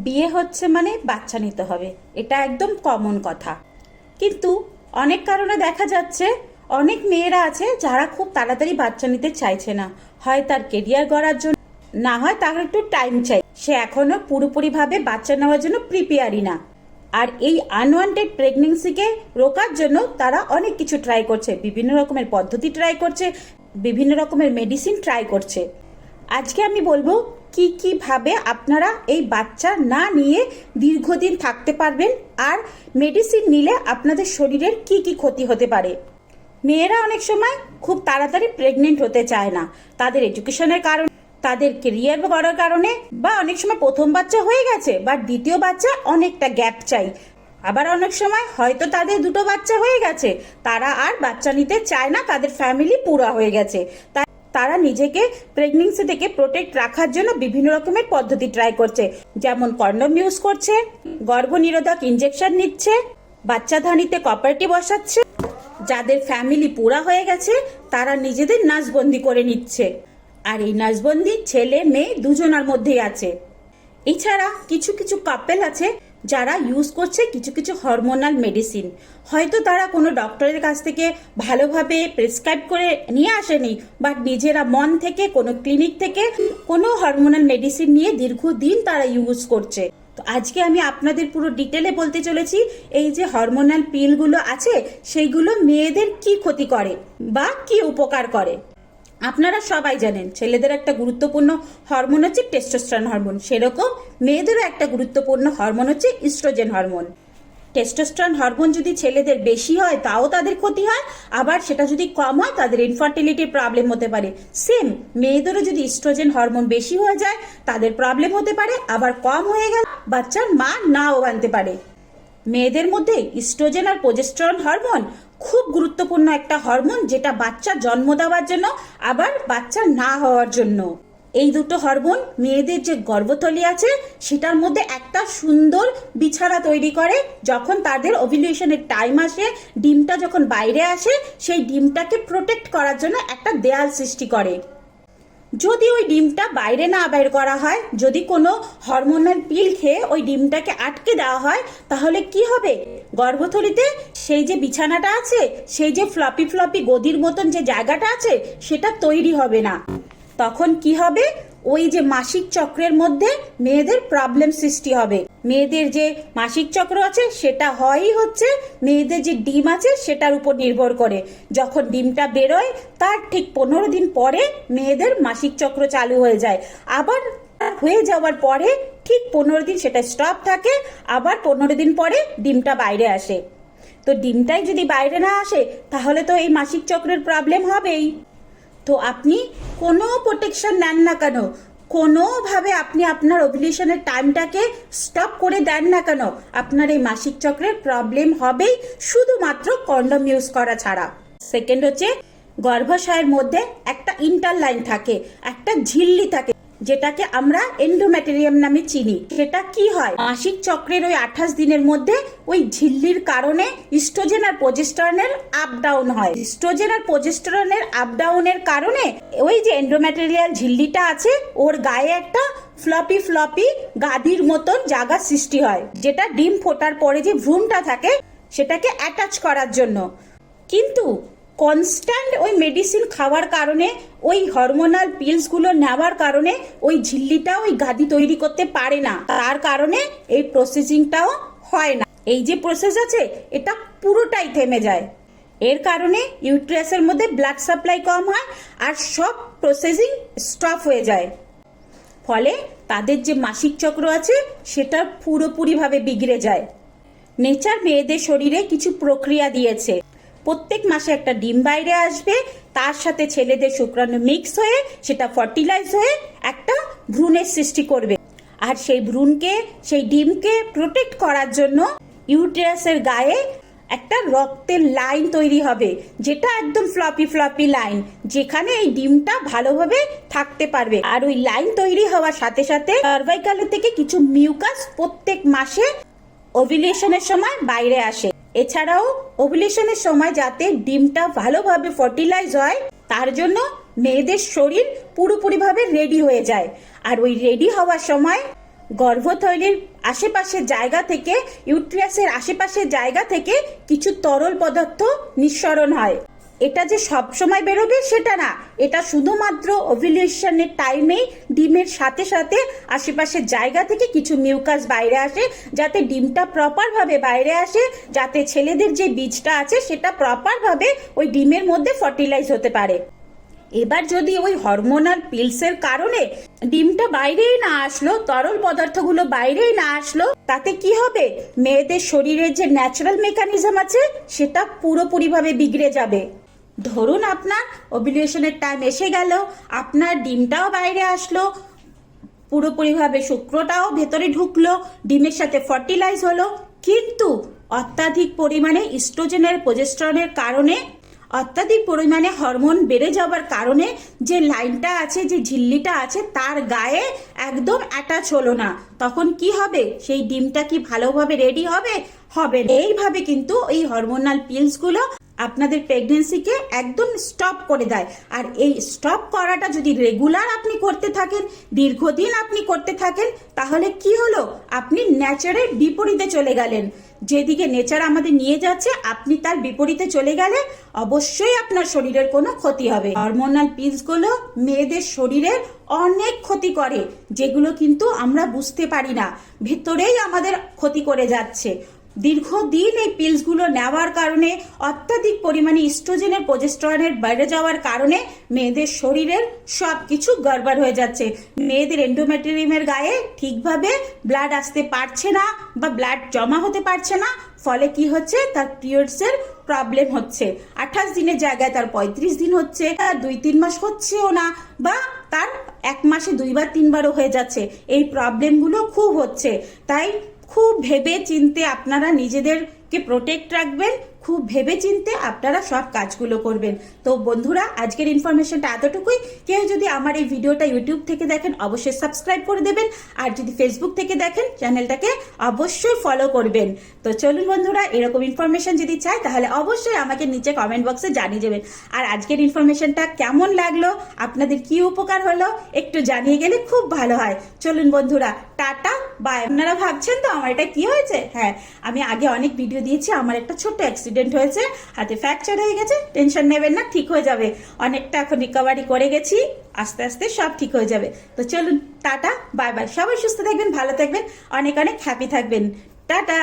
বিয়ে হচ্ছে মানে বাচ্চা নিতে হবে, এটা একদম কমন কথা। কিন্তু অনেক কারণে দেখা যাচ্ছে অনেক মেয়েরা আছে যারা খুব তাড়াতাড়ি বাচ্চা নিতে চাইছে না, হয় তার কেরিয়ার গড়ার জন্য, না হয় তার একটু টাইম চাই, সে এখনো পুরোপুরিভাবে বাচ্চা নেওয়ার জন্য প্রিপেয়ারই না। আর এই আনওয়ান্টেড প্রেগনেন্সিকে রোকার জন্য তারা অনেক কিছু ট্রাই করছে, বিভিন্ন রকমের পদ্ধতি ট্রাই করছে, বিভিন্ন রকমের মেডিসিন ট্রাই করছে। আজকে আমি বলবো কি কিভাবে আপনারা এই বাচ্চা না নিয়ে দীর্ঘদিন থাকতে পারবেন, আর মেডিসিন নিলে আপনাদের শরীরের কি কি ক্ষতি হতে পারে। মেয়েরা অনেক সময় খুব তাড়াতাড়ি প্রেগনেন্ট হতে চায় না, তাদের এডুকেশনের কারণে, তাদের কেরিয়ার করার কারণে, বা অনেক সময় প্রথম বাচ্চা হয়ে গেছে বা দ্বিতীয় বাচ্চা অনেকটা গ্যাপ চাই। আবার অনেক সময় হয়তো তাদের দুটো বাচ্চা হয়ে গেছে, তারা আর বাচ্চা নিতে চায় না, তাদের ফ্যামিলি পুরা হয়ে গেছে, তারা নিজেকে প্রেগনেন্সি থেকে প্রোটেক্ট রাখার জন্য বিভিন্ন রকমের পদ্ধতি ট্রাই করছে, যেমন কন্ডম ইউজ করছে, গর্ভনিরোধক ইনজেকশন নিচ্ছে, বাচ্চাধানীতে কপারটি বসাচ্ছে। যাদের ফ্যামিলি পুরা হয়ে গেছে তারা নিজেদের নাসবন্দি করে নিচ্ছে, আর এই নাসবন্দি ছেলে মেয়ে দুজনের মধ্যেই আছে। এছাড়া কিছু কিছু কাপেল আছে যারা ইউজ করছে কিছু কিছু হরমোনাল মেডিসিন, হয়তো তারা কোনো ডক্টরের কাছ থেকে ভালোভাবে প্রেসক্রাইব করে নিয়ে আসেনি, বাট নিজেরা মন থেকে কোনো ক্লিনিক থেকে কোনো হরমোনাল মেডিসিন নিয়ে দীর্ঘদিন তারা ইউজ করছে। তো আজকে আমি আপনাদের পুরো ডিটেলে বলতে চলেছি এই যে হরমোনাল পিলগুলো আছে সেইগুলো মেয়েদের কি ক্ষতি করে বা কি উপকার করে। আপনারা সবাই জানেন ছেলেদের একটা গুরুত্বপূর্ণ হরমোন হচ্ছে টেস্টোস্টেরন হরমোন, সেরকম মেয়েদেরও একটা গুরুত্বপূর্ণ হরমোন হচ্ছে ইস্ট্রোজেন হরমোন। টেস্টোস্টেরন হরমোন যদি ছেলেদের বেশি হয় তাও তাদের ক্ষতি হয়, আবার সেটা যদি কম হয় তাদের ইনফার্টিলিটির প্রবলেম হতে পারে। সেম মেয়েদেরও যদি ইস্ট্রোজেন হরমোন বেশি হয়ে যায় তাদের প্রবলেম হতে পারে, আবার কম হয়ে গেলে বাচ্চার মা নাও বানতে পারে। মেয়েদের মধ্যে ইস্ট্রোজেন আর প্রোজেস্টেরন হরমোন খুব গুরুত্বপূর্ণ একটা হরমোন, যেটা বাচ্চা জন্ম দেওয়ার জন্য আবার বাচ্চা না হওয়ার জন্য। এই দুটো হরমোন মেয়েদের যে গর্ভথলি আছে সেটার মধ্যে একটা সুন্দর বিছানা তৈরি করে। যখন তাদের ওভুলেশনের টাইম আসে, ডিমটা যখন বাইরে আসে, সেই ডিমটাকে প্রোটেক্ট করার জন্য একটা দেয়াল সৃষ্টি করে। যদি ওই ডিমটা বাইরে না বের করা হয়, যদি কোনো হরমোনাল পিল খেয়ে ওই ডিমটাকে আটকে দেওয়া হয়, তাহলে কি হবে, গর্ভথলিতে সেই যে বিছানাটা আছে, সেই যে ফ্লপি ফ্লপি গদির মতন যে জায়গাটা আছে সেটা তৈরি হবে না। তখন কি হবে, ওই যে মাসিক চক্রের মধ্যে মেয়েদের প্রবলেম সৃষ্টি হবে। মেয়েদের যে মাসিক চক্র আছে সেটা হয়ই হচ্ছে মেয়েদের যে ডিম আছে সেটার উপর নির্ভর করে। যখন ডিমটা বেরোয় তার ঠিক 15 দিন পরে মেয়েদের মাসিক চক্র চালু হয়ে যায়, আবার হয়ে যাওয়ার পরে ঠিক 15 দিন সেটা স্টপ থাকে, আবার 15 দিন পরে ডিমটা বাইরে আসে। তো ডিমটাই যদি বাইরে না আসে তাহলে তো এই মাসিক চক্রের প্রবলেম হবেই। তো আপনি কোনো প্রোটেকশন নেন না কেন, কোনোভাবে আপনি আপনার ওভুলেশনের টাইমটাকে স্টপ করে দেন না কেন, আপনার এই মাসিক চক্রের প্রবলেম হবেই, শুধুমাত্র কন্ডম ইউজ করা ছাড়া। সেকেন্ড হচ্ছে গর্ভাশয়ের মধ্যে একটা ইন্টারলাইন থাকে, একটা ঝিল্লি থাকে, যেটাকে আমরা এন্ডোমেটেরিয়াম নামে চিনি। সেটা কি হয়, মাসিক চক্রের ওই 28 দিনের মধ্যে ওই ঝিল্লির কারণে ইস্ট্রোজেন আর প্রোজেস্টেরনের আপ ডাউন হয়। ইস্ট্রোজেন আর প্রোজেস্টেরনের আপ ডাউনের কারণে ওই যে এন্ডোমেটেরিয়াল ঝিল্লিটা আছে ওর গায়ে একটা ফ্লপি ফ্লপি গাদির মতন জায়গা সৃষ্টি হয়, যেটা ডিম ফোটার পরে যে ভ্রূণটা থাকে সেটাকে অ্যাটাচ করার জন্য। কিন্তু কনস্ট্যান্ট ওই মেডিসিন খাওয়ার কারণে, ওই হরমোনাল পিলসগুলো নেওয়ার কারণে ওই ঝিল্লিটা ওই গাদি তৈরি করতে পারে না, তার কারণে এই প্রসেসিংটাও হয় না। এই যে প্রসেস আছে এটা পুরোটাই থেমে যায়। এর কারণে ইউট্রাসের মধ্যে ব্লাড সাপ্লাই কম হয় আর সব প্রসেসিং স্টপ হয়ে যায়। ফলে তাদের যে মাসিক চক্র আছে সেটা পুরোপুরিভাবে বিগড়ে যায়। নেচার মেয়েদের শরীরে কিছু প্রক্রিয়া দিয়েছে, প্রত্যেক মাসে একটা ডিম বাইরে আসবে, তার সাথে ছেলেদের শুক্রাণু মিক্স হয়ে সেটা ফার্টিলাইজ হয়ে একটা ভ্রূণের সৃষ্টি করবে। আর সেই ভ্রূণকে, সেই ডিমকে প্রোটেক্ট করার জন্য ইউটেরাসের গায়ে একটা রক্তের লাইন তৈরি হবে, যেটা একদম ফ্লপি ফ্লপি লাইন, যেখানে এই ডিমটা ভালোভাবে থাকতে পারবে। আর ওই লাইন তৈরি হওয়ার সাথে সাথে সার্ভাইকালের থেকে কিছু মিউকাস প্রত্যেক মাসে ওভুলেশনের সময় বাইরে আসে। এছাড়াও ওভুলেশনের সময় যাতে ডিমটা ভালোভাবে ফার্টিলাইজ হয় তার জন্য মেয়েদের শরীর পুরোপুরিভাবে রেডি হয়ে যায়। আর ওই রেডি হওয়ার সময় গর্ভথলির আশেপাশের জায়গা থেকে, ইউট্রাসের আশেপাশের জায়গা থেকে কিছু তরল পদার্থ নিঃসরণ হয়। এটা যে সব সময় বেরোবে সেটা না, এটা শুধুমাত্র ওভুলেশনের টাইমেই ডিমের সাথে সাথে আশেপাশের জায়গা থেকে কিছু মিউকাস বাইরে আসে, যাতে ডিমটা প্রপারভাবে বাইরে আসে, যাতে ছেলেদের যে বীজটা আছে সেটা প্রপারভাবে ওই ডিমের মধ্যে ফার্টিলাইজ হতে পারে। এবার যদি ওই হরমোনাল পিলসের কারণে ডিমটা বাইরেই না আসলো, তরল পদার্থগুলো বাইরেই না আসলো, তাতে কি হবে? মেয়েদের শরীরের যে ন্যাচারাল মেকানিজম আছে সেটা পুরোপুরিভাবে বিগড়ে যাবে। ধরুন আপনার ওভুলেশনের টাইম এসে গেল, আপনার ডিমটাও বাইরে আসলো, পুরোপুরিভাবে শুক্রটাও ভেতরে ঢুকলো, ডিমের সাথে ফার্টিলাইজ হলো, কিন্তু অত্যাধিক পরিমাণে ইস্ট্রোজেনের, প্রোজেস্টেরনের কারণে, অত্যাধিক পরিমাণে হরমোন বেড়ে যাওয়ার কারণে যে লাইনটা আছে, যে ঝিল্লিটা আছে, তার গায়ে একদম অ্যাটাচ হলো না। তখন কি হবে? সেই ডিমটা কি ভালোভাবে রেডি হবে? হবে না। এইভাবে কিন্তু এই হরমোনাল পিলসগুলো আপনাদের প্রেগনেন্সিকে একদম স্টপ করে দেয়। আর এই স্টপ করাটা যদি রেগুলার আপনি করতে থাকেন, দীর্ঘদিন আপনি করতে থাকেন, তাহলে কি হলো? আপনি নেচারের বিপরীতে চলে গেলেন। যেদিকে নেচার আমাদের নিয়ে যাচ্ছে, আপনি তার বিপরীতে চলে গেলে অবশ্যই আপনার শরীরের কোনো ক্ষতি হবে। হরমোনাল পিলসগুলো মেয়েদের শরীরের অনেক ক্ষতি করে, যেগুলো কিন্তু আমরা বুঝতে পারি না, ভেতরেই আমাদের ক্ষতি করে যাচ্ছে। দীর্ঘদিন এই পিলসগুলো নেওয়ার কারণে, অত্যাধিক পরিমাণে ইস্ট্রোজেনের, প্রোজেস্টেরনের বেড়ে যাওয়ার কারণে মেয়েদের শরীরের সব কিছু গড়বড় হয়ে যাচ্ছে। মেয়েদের এন্ডোমেট্রিয়ামের গায়ে ঠিকভাবে ব্লাড আসতে পারছে না বা ব্লাড জমা হতে পারছে না, ফলে কি হচ্ছে? তার পিরিয়ডসের প্রবলেম হচ্ছে। 28 দিনের জায়গায় তার 35 দিন হচ্ছে, 2-3 মাস হচ্ছেও না, বা তার 1 মাসে 2-3বারও হয়ে যাচ্ছে। এই প্রবলেমগুলো খুব হচ্ছে। তাই খুব ভেবে চিনতে আপনারা নিজেদেরকে প্রোটেক্ট রাখবেন, খুব ভেবে চিনতে আপনারা সব কাজগুলো করবেন। তো বন্ধুরা, আজকের ইনফরমেশনটা এতটুকুই। কেউ যদি আমার এই ভিডিওটা ইউটিউব থেকে দেখেন, অবশ্যই সাবস্ক্রাইব করে দেবেন, আর যদি ফেসবুক থেকে দেখেন, চ্যানেলটাকে অবশ্যই ফলো করবেন। তো চলুন বন্ধুরা, এরকম ইনফরমেশন যদি চাই তাহলে অবশ্যই আমাকে নিচে কমেন্ট বক্সে জানিয়ে দেবেন। আর আজকের ইনফরমেশনটা কেমন লাগলো, আপনাদের কি উপকার হলো, একটু জানিয়ে গেলে খুব ভালো হয়। চলুন বন্ধুরা, টাটা বাই। আপনারা ভাবছেন তো আমার এটা কি হয়েছে? হ্যাঁ, আমি আগে অনেক ভিডিও দিয়েছি, আমার একটা ছোট্ট অ্যাক্সিডেন্ট হয়েছে, হাতে ফ্র্যাকচার হয়ে গেছে। টেনশন নেবেন না, ঠিক হয়ে যাবে। অনেকটা এখন রিকভারি করে গেছি, আস্তে আস্তে সব ঠিক হয়ে যাবে। তো চলুন, টাটা বাই বাই। সবাই সুস্থ থাকবেন, ভালো থাকবেন, অনেক অনেক হ্যাপি থাকবেন। টাটা।